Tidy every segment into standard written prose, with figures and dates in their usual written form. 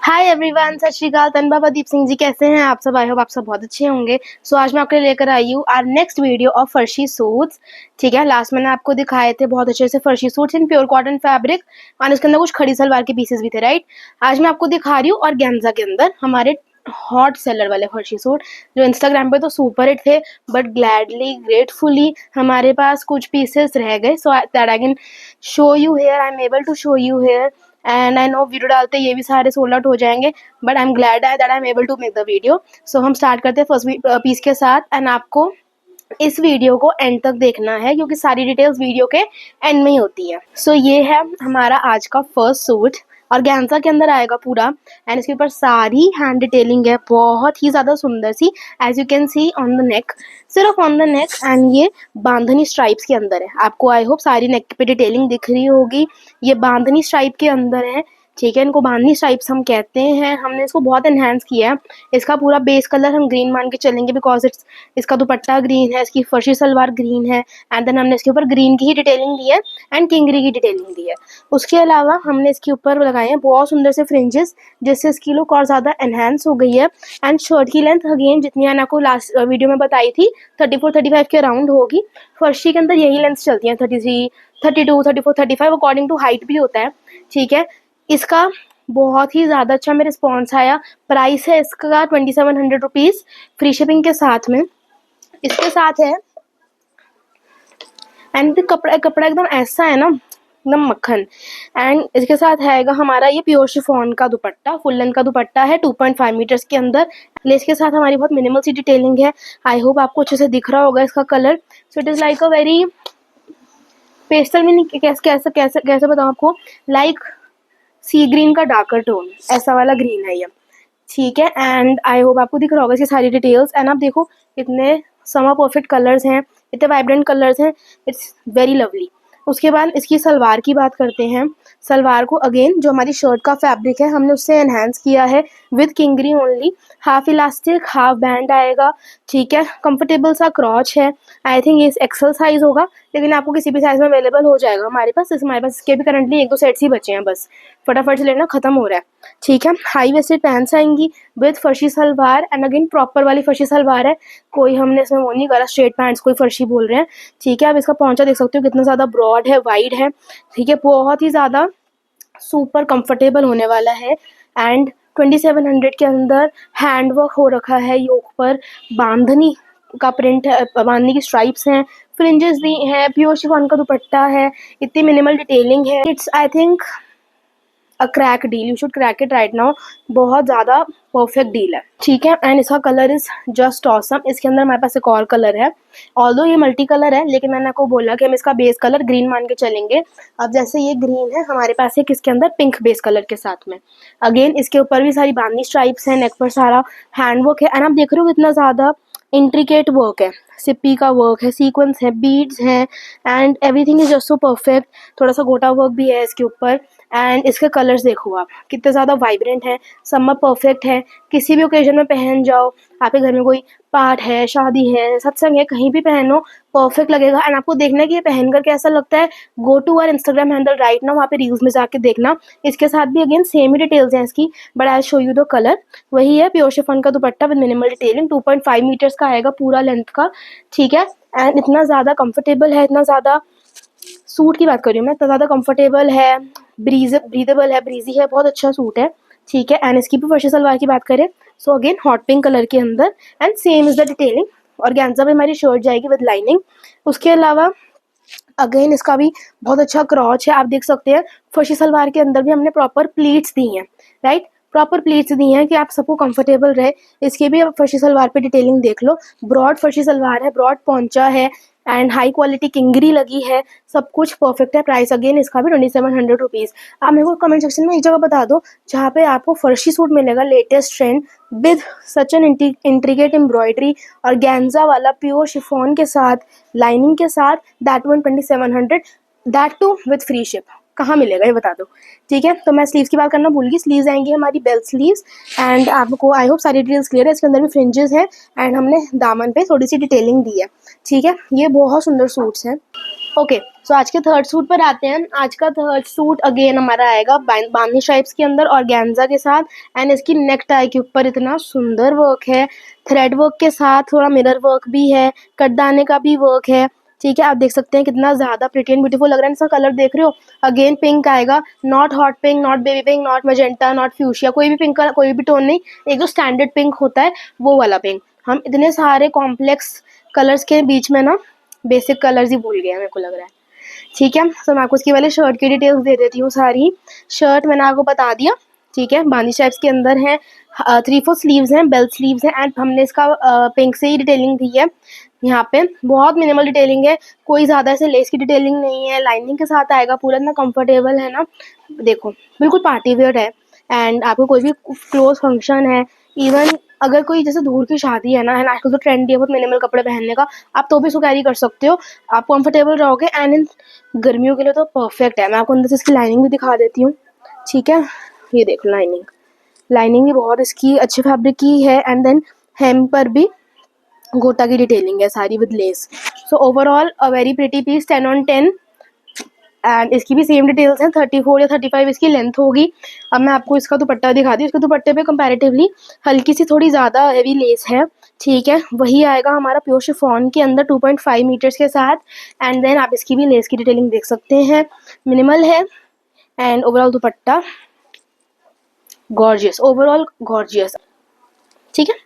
Hi everyone, सत श्री अकाल। तनबा दीप सिंह जी कैसे हैं आप सब? आई होप आप सब बहुत अच्छे होंगे। सो आज मैं आपके लिए लेकर आई हूँ our next video of farshi suits. ठीक है, लास्ट मैंने आपको दिखाए थे बहुत अच्छे से farshi suits in pure cotton fabric और इसके अंदर कुछ खड़ी सलवार के पीसेस भी थे, राइट। आज मैं आपको दिखा रही हूँ ऑर्गेन्जा के अंदर हमारे हॉट सेलर वाले फर्शी सूट जो इंस्टाग्राम पे तो सुपर हिट थे, बट ग्लैडली ग्रेटफुली हमारे पास कुछ पीसेस रह गए। So that I can show you here, I am able to show you here. And I know video डालते ये भी सारे सोल्ड आउट हो जाएंगे, but I am glad that I am able to make the video. So हम start करते हैं first piece के साथ एंड आपको इस वीडियो को एंड तक देखना है क्योंकि सारी डिटेल्स वीडियो के एंड में ही होती है। सो ये है हमारा आज का फर्स्ट सूट, ऑर्गेन्जा के अंदर आएगा पूरा एंड इसके ऊपर सारी हैंड डिटेलिंग है, बहुत ही ज़्यादा सुंदर सी। As you can see on the neck, सिर्फ ऑन द नेक, एंड ये बांधनी स्ट्राइप्स के अंदर है। आपको आई होप सारी नेक पे डिटेलिंग दिख रही होगी। ये बांधनी स्ट्राइप के अंदर है, ठीक है। इनको बांधनी स्ट्राइप्स हम कहते हैं। हमने इसको बहुत एनहांस किया है। इसका पूरा बेस कलर हम ग्रीन मान के चलेंगे बिकॉज इसका दुपट्टा ग्रीन है, इसकी फर्शी सलवार ग्रीन है एंड देन हमने इसके ऊपर ग्रीन की ही डिटेलिंग दी है एंड किंगरी की डिटेलिंग दी है। उसके अलावा हमने इसके ऊपर लगाए हैं बहुत सुंदर से फ्रिंजेस जिससे इसकी लुक और ज़्यादा एनहांस हो गई है। एंड शर्ट की लेंथ अगेन जितनी मैंने आपको लास्ट वीडियो में बताई थी 34-35 के अराउंड होगी। फर्शी के अंदर यही लेंथ चलती है, 33, 32, 34, 35 अकॉर्डिंग टू हाइट भी होता है, ठीक है। इसका बहुत ही ज़्यादा अच्छा में रिस्पॉन्स आया। प्राइस है इसका 2700 रुपीज़ फ्री शिपिंग के साथ में। इसके साथ है एंड कपड़ा एकदम ऐसा है ना, एकदम मक्खन। एंड इसके साथ आएगा हमारा ये प्योर शिफॉन का दुपट्टा, फुल लेंथ का दुपट्टा है 2.5 मीटर्स के अंदर। लेस के साथ हमारी बहुत मिनिमल सी डिटेलिंग है। आई होप आपको अच्छे से दिख रहा होगा इसका colour. So it is like a very pastel में, कैसे कैसे कैसे कैसे बताऊँ आपको, लाइक सी ग्रीन का डार्कर टोन, ऐसा वाला ग्रीन है ये, ठीक है। एंड आई होप आपको दिख रहा होगा इसकी सारी डिटेल्स। एंड आप देखो इतने समर परफेक्ट कलर्स हैं, इतने वाइब्रेंट कलर्स हैं, इट्स वेरी लवली। उसके बाद इसकी सलवार की बात करते हैं। सलवार को अगेन जो हमारी शर्ट का फैब्रिक है हमने उससे एनहांस किया है with kingri only. Half elastic half band आएगा, ठीक है। कंफर्टेबल सा क्रॉच है। आई थिंक ये एक्सेल साइज होगा लेकिन आपको किसी भी साइज में अवेलेबल हो जाएगा। हमारे पास इसके भी करंटली 1-2 सेट्स ही बचे हैं, बस फटाफट से लेना, खत्म हो रहा है, ठीक है। हाई वेस्टेड पैंट्स आएंगी with farshi salwar and again proper वाली फर्शी सलवार है, कोई हमने इसमें वो नहीं करा स्ट्रेट पैंट्स कोई फर्शी बोल रहे हैं, ठीक है। आप इसका पहुंचा देख सकते हो कितना ज़्यादा ब्रॉड है, वाइड है, ठीक है। बहुत ही ज़्यादा सुपर कंफर्टेबल होने वाला है। एंड 2700 के अंदर हैंड वर्क हो रखा है, योक पर बांधनी का प्रिंट है, बांधनी की स्ट्राइप्स हैं, फ्रिंजेस दी हैं, प्योर शिफॉन का दुपट्टा है, इतनी मिनिमल डिटेलिंग है। It's I think a crack deal, you should crack it right now. बहुत ज़्यादा परफेक्ट डील है, ठीक है। एंड इसका कलर इज़ जस्ट ऑसम। इसके अंदर हमारे पास एक और कलर है, ऑल्दो ये मल्टी कलर है लेकिन मैंने आपको बोला कि हम इसका बेस कलर ग्रीन मान के चलेंगे। अब जैसे ये ग्रीन है, हमारे पास एक इसके अंदर पिंक बेस कलर के साथ में। अगेन इसके ऊपर भी सारी बांधनी स्ट्राइप्स हैं, नेक पर सारा हैंड वर्क है एंड आप देख रहे हो कितना ज़्यादा इंट्रिकेट वर्क है, सिप्पी का वर्क है, सीक्वेंस है, बीड्स हैं and everything is just so perfect. थोड़ा सा गोटा वर्क भी है इसके ऊपर। एंड इसके कलर्स देखो आप कितने ज़्यादा वाइब्रेंट है, समर परफेक्ट है, किसी भी ओकेजन में पहन जाओ। आपके घर में कोई पार्ट है, शादी है, सत्संग है, कहीं भी पहनो परफेक्ट लगेगा। एंड आपको देखना है कि ये पहनकर कैसा लगता है, go to our Instagram handle right now, वहाँ पे रील्स में जाके देखना। इसके साथ भी अगेन सेम ही डिटेल्स हैं इसकी, but I show you the colour. वही है प्योर शिफॉन का dupatta with minimal detailing, 2.5 metres का आएगा पूरा लेंथ का, ठीक है। एंड इतना ज़्यादा कंफर्टेबल है, इतना ज़्यादा सूट की बात कर रही हूँ मैं, इतना ज़्यादा कंफर्टेबल है, ब्रीदेबल है, ब्रीजी है, बहुत अच्छा सूट है, ठीक है। एंड इसकी भी फर्शी सलवार की बात करें so again hot pink colour के अंदर and same is the detailing. Organza पे हमारी शर्ट जाएगी विद लाइनिंग। उसके अलावा अगेन इसका भी बहुत अच्छा क्रॉच है, आप देख सकते हैं। फर्शी सलवार के अंदर भी हमने प्रॉपर प्लीट्स दी हैं, राइट, प्रॉपर प्लीट्स दी हैं कि आप सबको कंफर्टेबल रहे। इसके भी आप फर्शी सलवार पे डिटेलिंग देख लो, ब्रॉड फर्शी सलवार है, ब्रॉड पोंचा है एंड हाई क्वालिटी किंगरी लगी है, सब कुछ परफेक्ट है। प्राइस अगेन इसका भी 2700 रुपीज़। आप मेरे को कमेंट सेक्शन में एक जगह बता दो जहाँ पे आपको फर्शी सूट मिलेगा latest trend with such an intricate embroidery और ऑर्गेन्जा वाला प्योर शिफॉन के साथ, लाइनिंग के साथ, that 2700, that too with free ship. कहाँ मिलेगा ये बता दो, ठीक है। तो मैं स्लीव्स की बात करना भूल गई। स्लीव्स आएंगी हमारी बेल स्लीव्स एंड आपको आई होप सारी डिटेल्स क्लियर है। इसके अंदर भी फ्रिंजेस हैं एंड हमने दामन पे थोड़ी सी डिटेलिंग दी है, ठीक है। ये बहुत सुंदर सूट्स हैं। ओके, सो आज के थर्ड सूट पर आते हैं। आज का थर्ड सूट अगेन हमारा आएगा बांधनी स्ट्राइप्स के अंदर और ऑर्गेन्जा के साथ। एंड इसकी नेक टाई के ऊपर इतना सुंदर वर्क है, थ्रेड वर्क के साथ थोड़ा मिरर वर्क भी है, कटदाने का भी वर्क है। ठीक है, आप देख सकते हैं कितना ज़्यादा प्रिटी एंड ब्यूटीफुल लग रहा है। इसका कलर देख रहे हो, अगेन पिंक आएगा, not hot pink, not baby pink, not magenta, not fuchsia, कोई भी पिंक का कोई भी टोन नहीं, एक जो स्टैंडर्ड पिंक होता है वो वाला पिंक। हम इतने सारे कॉम्प्लेक्स कलर्स के बीच में ना बेसिक कलर्स ही भूल गए हैं, मेरे को लग रहा है। ठीक है, तो मैं आपको इसकी वाले शर्ट की डिटेल्स दे देती हूँ सारी। शर्ट मैंने आपको बता दिया, ठीक है, बांदी स्ट्राइप्स के अंदर है, 3/4 स्लीव्स हैं, बेल स्लीव्स हैं। एंड हमने इसका पिंक से ही डिटेलिंग दी है। यहाँ पे बहुत मिनिमल डिटेलिंग है, कोई ज़्यादा ऐसे लेस की डिटेलिंग नहीं है। लाइनिंग के साथ आएगा, पूरा इतना कंफर्टेबल है ना, देखो बिल्कुल पार्टी वेयर है। एंड आपको कोई भी क्लोज फंक्शन है, इवन अगर कोई जैसे दूर की शादी है ना, आजकल तो ट्रेंड है बहुत मिनिमल कपड़े पहनने का, आप तो भी इसको कैरी कर सकते हो, आप कंफर्टेबल रहोगे। एंड इन गर्मियों के लिए तो परफेक्ट है। मैं आपको अंदर से इसकी लाइनिंग भी दिखा देती हूँ। ठीक है, ये देखो लाइनिंग, लाइनिंग भी बहुत इसकी अच्छे फैब्रिक की है। एंड देन हेम पर भी गोटा की डिटेलिंग है सारी with lace. So overall a very pretty piece, 10/10। And इसकी भी सेम डिटेल्स हैं, 34 या 35 इसकी लेंथ होगी। अब मैं आपको इसका दुपट्टा दिखा दी। इसके दुपट्टे पे कंपैरेटिवली हल्की सी थोड़ी ज़्यादा हेवी लेस है। ठीक है, वही आएगा हमारा प्योर शिफॉन के अंदर 2.5 मीटर्स के साथ। एंड देन आप इसकी भी लेस की डिटेलिंग देख सकते हैं, मिनिमल है। And overall dupatta gorgeous, overall gorgeous. ठीक है,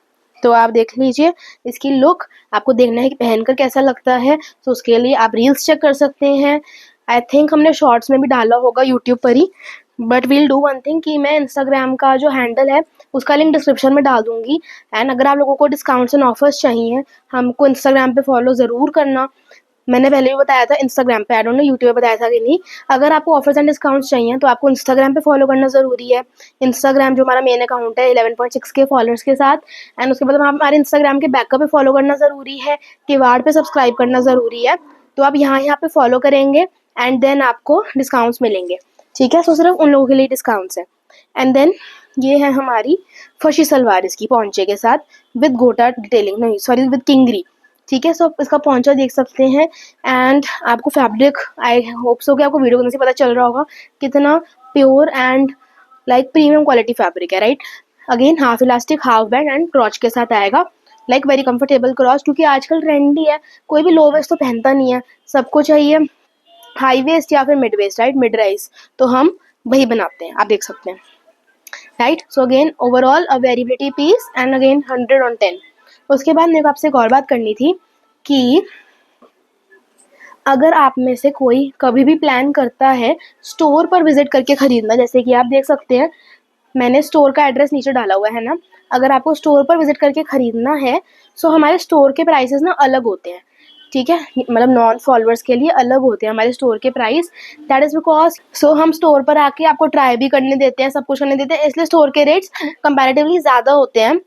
तो आप देख लीजिए इसकी लुक, आपको देखना है कि पहनकर कैसा लगता है, तो उसके लिए आप रील्स चेक कर सकते हैं। आई थिंक हमने शॉर्ट्स में भी डाला होगा यूट्यूब पर ही, but we'll do one thing कि मैं इंस्टाग्राम का जो हैंडल है उसका लिंक डिस्क्रिप्शन में डाल दूंगी। एंड अगर आप लोगों को डिस्काउंट्स एंड ऑफर्स चाहिए, हमको इंस्टाग्राम पे फॉलो ज़रूर करना। मैंने पहले भी बताया था इंस्टाग्राम पे, आई डोंट नो यूट्यूब पे बताया था कि नहीं। अगर आपको ऑफर्स एंड डिस्काउंट्स चाहिए तो आपको इंस्टाग्राम पे फॉलो करना ज़रूरी है। इंस्टाग्राम जो हमारा मेन अकाउंट है 11.6 के फॉलोअर्स के साथ। एंड उसके बाद हमारे इंस्टाग्राम के बैकअप पे फॉलो करना ज़रूरी है, किवाड़ पे सब्सक्राइब करना ज़रूरी है। तो आप यहाँ पे फॉलो करेंगे एंड देन आपको डिस्काउंट्स मिलेंगे। ठीक है, सो सिर्फ उन लोगों के लिए डिस्काउंट्स है। एंड देन ये है हमारी फर्शी सलवार इसकी पौंचे के साथ विद गोटा डिटेलिंग, नहीं सॉरी विद किंगरी। ठीक है, सो इसका पौंचा देख सकते हैं। एंड आपको फैब्रिक, आई होप सो कि आपको वीडियो करने से पता चल रहा होगा कितना pure and like premium quality fabric है, right. Again half elastic, half band and crotch के साथ आएगा, लाइक वेरी कंफर्टेबल क्रॉच, क्योंकि आजकल ट्रेंडी है, कोई भी लो वेस्ट तो पहनता नहीं है, सबको चाहिए हाई वेस्ट या फिर mid waist, right, mid rise, तो हम वही बनाते हैं, आप देख सकते हैं, right. So again overall a very pretty piece and again 100/10। उसके बाद मेरे को आपसे एक और बात करनी थी कि अगर आप में से कोई कभी भी प्लान करता है स्टोर पर विजिट करके खरीदना, जैसे कि आप देख सकते हैं मैंने स्टोर का एड्रेस नीचे डाला हुआ है ना, अगर आपको स्टोर पर विजिट करके खरीदना है, सो हमारे स्टोर के प्राइसेस ना अलग होते हैं। ठीक है, मतलब नॉन फॉलोअर्स के लिए अलग होते हैं हमारे स्टोर के price. That is because so हम स्टोर पर आके आपको ट्राई भी करने देते हैं, सब कुछ करने देते हैं, इसलिए स्टोर के रेट्स कंपैरेटिवली ज़्यादा होते हैं।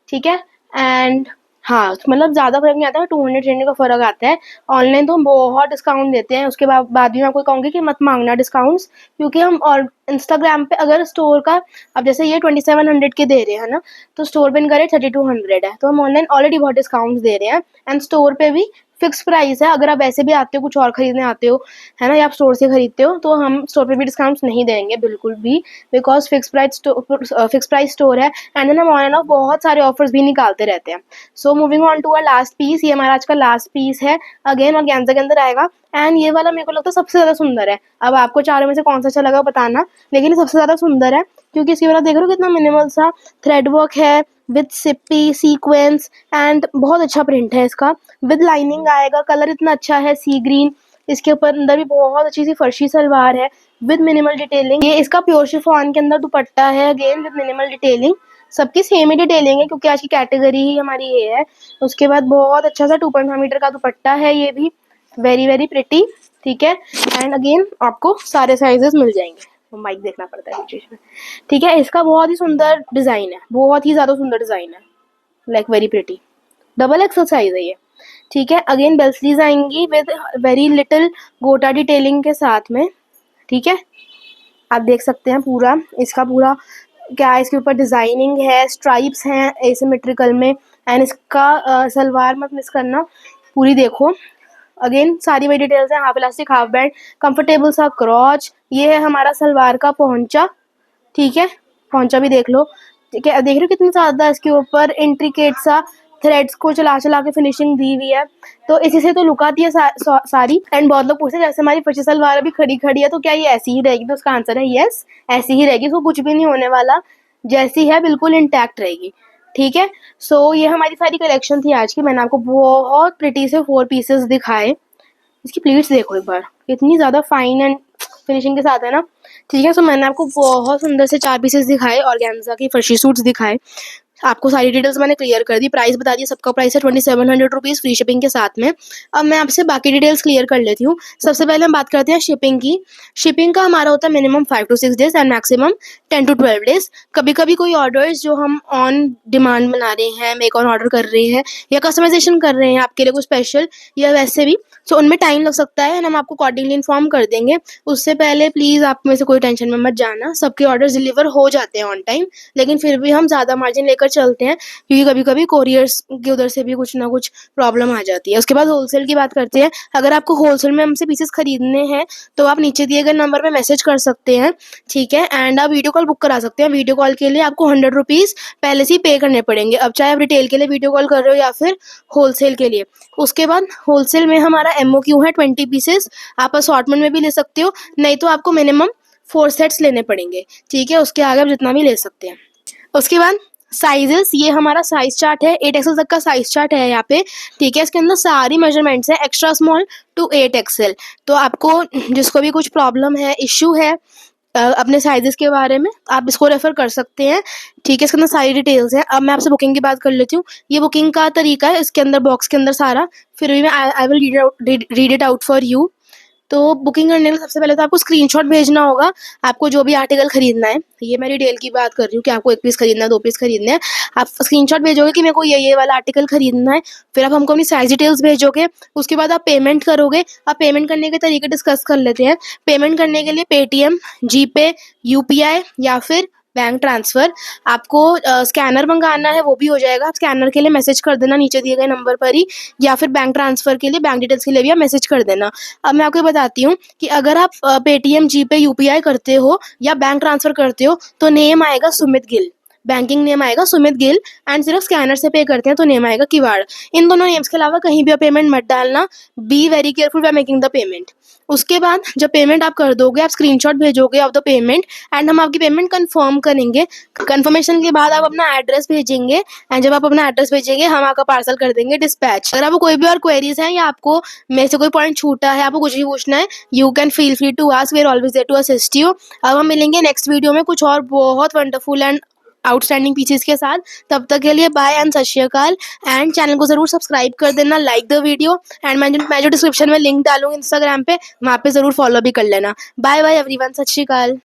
ठीक है, एंड हाँ मतलब ज़्यादा फर्क नहीं आता है, 200-300 का फ़र्क आता है। ऑनलाइन तो हम बहुत डिस्काउंट देते हैं, उसके बाद भी मैं आपको कहूँगी कि मत मांगना डिस्काउंट्स, क्योंकि हम और इंस्टाग्राम पे अगर स्टोर का, अब जैसे ये 2700 के दे रहे हैं ना, तो स्टोर पे इनका रेट 3200 है, तो हम ऑनलाइन ऑलरेडी बहुत डिस्काउंट्स दे रहे हैं। एंड स्टोर पे भी फिक्स प्राइस है, अगर आप ऐसे भी आते हो कुछ और खरीदने आते हो, है ना, या आप स्टोर से खरीदते हो, तो हम स्टोर पे भी डिस्काउंट्स नहीं देंगे बिल्कुल भी, बिकॉज फिक्स प्राइस स्टोर है। एंड देन हम ऑन एंड ऑफ बहुत सारे ऑफर्स भी निकालते रहते हैं। So moving on to our last piece, ये हमारा आज का लास्ट पीस है, अगेन ऑर्गेन्जा के अंदर आएगा। एंड ये वाला मेरे को लगता है सबसे ज़्यादा सुंदर है। अब आपको चारों में से कौन सा अच्छा लगा बताना, लेकिन ये सबसे ज़्यादा सुंदर है क्योंकि इसकी वजह देख रहे हो कितना मिनिमल सा थ्रेड वर्क है विद सिप्पी सीक्वेंस, एंड बहुत अच्छा प्रिंट है इसका, विद लाइनिंग आएगा, कलर इतना अच्छा है सी ग्रीन, इसके ऊपर अंदर भी बहुत अच्छी सी फर्शी सलवार है विद मिनिमल डिटेलिंग। ये इसका प्योर शिफॉन के अंदर दुपट्टा है, अगेन विद मिनिमल डिटेलिंग, सबकी सेम ही डिटेलिंग है क्योंकि आज की कैटेगरी ही हमारी ये है। उसके बाद बहुत अच्छा सा 2.5 मीटर का दुपट्टा है, ये भी वेरी वेरी प्रिटी। ठीक है, एंड अगेन आपको सारे साइजेस मिल जाएंगे, तो माइक देखना पड़ता है बीच में। ठीक है, इसका बहुत ही सुंदर डिज़ाइन है, बहुत ही ज़्यादा सुंदर डिज़ाइन है, like very pretty, double XL size है ये। ठीक है, अगेन बेल स्लीव्स आएंगी विद वेरी लिटिल गोटा डिटेलिंग के साथ में। ठीक है, आप देख सकते हैं पूरा इसका पूरा क्या है, इसके ऊपर डिज़ाइनिंग है, स्ट्राइप्स हैं एसिमेट्रिकल में। एंड इसका सलवार मत मिस करना, पूरी देखो, अगेन सारी वही डिटेल्स हैं, half elastic, half band, comfortable सा क्रॉच। ये है हमारा सलवार का पोंचा, ठीक है, पोंचा भी देख लो, ठीक है। देख रहे हो कितनी ज़्यादा इसके ऊपर इंट्रिकेट सा थ्रेड्स को चला चला के फिनिशिंग दी हुई है। तो इसी से तो लुक आती है सारी। एंड बहुत लोग पूछते हैं जैसे हमारी फर्शी सलवार अभी खड़ी खड़ी है तो क्या ये ऐसी ही रहेगी, तो उसका आंसर है यस, ऐसी ही रहेगी, इसको कुछ भी नहीं होने वाला, जैसी है बिल्कुल इंटैक्ट रहेगी, ठीक है। सो ये हमारी सारी कलेक्शन थी आज की। मैंने आपको बहुत प्रिटी से 4 पीसेस दिखाए। इसकी प्लीट्स देखो एक बार, कितनी ज़्यादा फाइन एंड फिनिशिंग के साथ है ना, ठीक है। सो मैंने आपको बहुत सुंदर से 4 पीसेस दिखाए, ऑर्गेन्जा की फर्शी सूट्स दिखाए, आपको सारी डिटेल्स मैंने क्लियर कर दी, प्राइस बता दिया, सबका प्राइस है 2700 रुपीज़ फ्री शिपिंग के साथ में। अब मैं आपसे बाकी डिटेल्स क्लियर कर लेती हूँ। सबसे पहले हम बात करते हैं शिपिंग की। शिपिंग का हमारा होता है minimum 5 to 6 days and maximum 10 to 12 days. कभी कभी कोई ऑर्डर्स जो हम ऑन डिमांड बना रहे हैं, मेक ऑन ऑर्डर कर रहे हैं या कस्टमाइजेशन कर रहे हैं आपके लिए कुछ स्पेशल या वैसे भी, सो उनमें टाइम लग सकता है एंड हम आपको अकॉर्डिंगली इन्फॉर्म कर देंगे। उससे पहले प्लीज़ आप में से कोई टेंशन में मत जाना, सबके ऑर्डर्स डिलीवर हो जाते हैं ऑन टाइम, लेकिन फिर भी हम ज़्यादा मार्जिन लेकर चलते हैं क्योंकि कभी कभी कोरियर्स के उधर से भी कुछ ना कुछ प्रॉब्लम आ जाती है। उसके बाद होलसेल की बात करते हैं। अगर आपको होलसेल में हमसे पीसेस खरीदने हैं तो आप नीचे दिए गए नंबर पे मैसेज कर सकते हैं, ठीक है। एंड आप वीडियो कॉल बुक करा सकते हैं। वीडियो कॉल के लिए आपको 100 रुपीज़ पहले से ही पे करने पड़ेंगे, अब चाहे आप रिटेल के लिए वीडियो कॉल कर रहे हो या फिर होलसेल के लिए। उसके बाद होलसेल में हमारा MOQ है 20 पीसेस, आप असॉर्टमेंट में भी ले सकते हो, नहीं तो आपको मिनिमम 4 सेट्स लेने पड़ेंगे, ठीक है। उसके आगे आप जितना भी ले सकते हैं। उसके बाद साइजेस, ये हमारा साइज चार्ट है, 8XL तक का साइज चार्ट है यहाँ पे, ठीक है। इसके अंदर सारी मेजरमेंट्स है, एक्स्ट्रा स्मॉल टू 8XL। तो आपको जिसको भी कुछ प्रॉब्लम है, इश्यू है अपने साइजेस के बारे में, आप इसको रेफर कर सकते हैं, ठीक है। इसके अंदर सारी डिटेल्स हैं। अब मैं आपसे बुकिंग की बात कर लेती हूँ। ये बुकिंग का तरीका है, इसके अंदर बॉक्स के अंदर सारा, फिर भी मैं I will read it out for you. तो बुकिंग करने के लिए सबसे पहले तो आपको स्क्रीनशॉट भेजना होगा, आपको जो भी आर्टिकल खरीदना है। ये मैं रिटेल की बात कर रही हूँ कि आपको 1 पीस खरीदना है, 2 पीस खरीदने हैं, आप स्क्रीनशॉट भेजोगे कि मेरे को ये वाला आर्टिकल खरीदना है, फिर आप हमको अपनी साइज डिटेल्स भेजोगे। उसके बाद आप पेमेंट करोगे। आप पेमेंट करने के तरीके डिस्कस कर लेते हैं। पेमेंट करने के लिए पेटीएम, जीपे, UPI या फिर बैंक ट्रांसफ़र। आपको स्कैनर मंगाना है वो भी हो जाएगा, आप स्कैनर के लिए मैसेज कर देना नीचे दिए गए नंबर पर ही, या फिर बैंक ट्रांसफ़र के लिए, बैंक डिटेल्स के लिए भी आप मैसेज कर देना। अब मैं आपको बताती हूँ कि अगर आप पेटीएम, जीपे, UPI करते हो या बैंक ट्रांसफ़र करते हो तो नेम आएगा सुमित गिल, बैंकिंग नेम आएगा सुमित गिल। एंड सिर्फ स्कैनर से पे करते हैं तो नेम आएगा किवाड़। इन दोनों नेम्स के अलावा कहीं भी पेमेंट मत डालना, be very careful while making the payment. उसके बाद जब पेमेंट आप कर दोगे, आप स्क्रीनशॉट भेजोगे ऑफ द पेमेंट एंड हम आपकी पेमेंट कंफर्म करेंगे। कंफर्मेशन के बाद आप अपना एड्रेस भेजेंगे एंड जब आप अपना एड्रेस भेजेंगे हम आपका पार्सल कर देंगे डिस्पैच। अगर आपको कोई भी और क्वेरीज हैं या आपको मेरे से कोई पॉइंट छूटा है, आपको कुछ भी पूछना है, you can feel free to ask, we are always there to assist you. अब हम मिलेंगे नेक्स्ट वीडियो में कुछ और बहुत वंडरफुल एंड आउटस्टैंडिंग पीसेस के साथ। तब तक के लिए बाय एंड सत श्री अकाल। एंड चैनल को जरूर सब्सक्राइब कर देना, लाइक द वीडियो, एंड मैं जो डिस्क्रिप्शन में लिंक डालूंगी इंस्टाग्राम पे, वहाँ पे जरूर फॉलो भी कर लेना। बाय बाय एवरीवन, सत श्री अकाल।